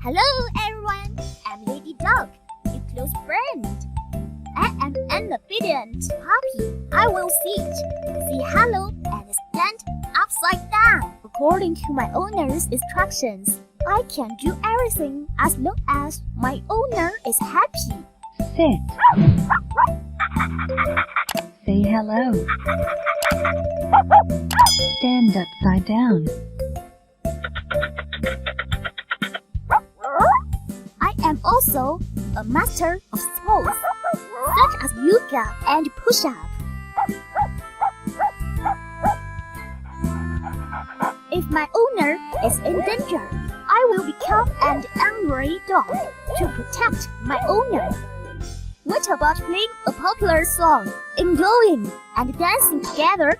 Hello everyone, I'm Lady Dog, your close friend. I am an obedient puppy. I will sit, say hello, and stand upside down. According to my owner's instructions, I can do everything as long as my owner is happy. Sit. Say hello. Stand upside down. I am also a master of sports, such as yoga and push-up. If my owner is in danger, I will become an angry dog to protect my owner. What about playing a popular song, enjoying and dancing together?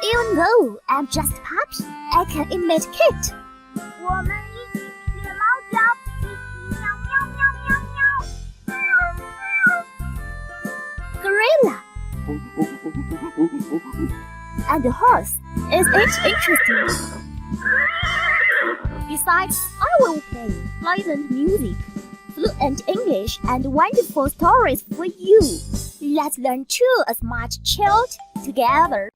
Even though I'm just a puppy, I can imitate. 我们一起学猫叫，一起喵喵喵喵喵。 Gorilla and the horse. Is it interesting? Besides, I will play pleasant music, fluent English, and wonderful stories for you. Let's learn to a smart child together.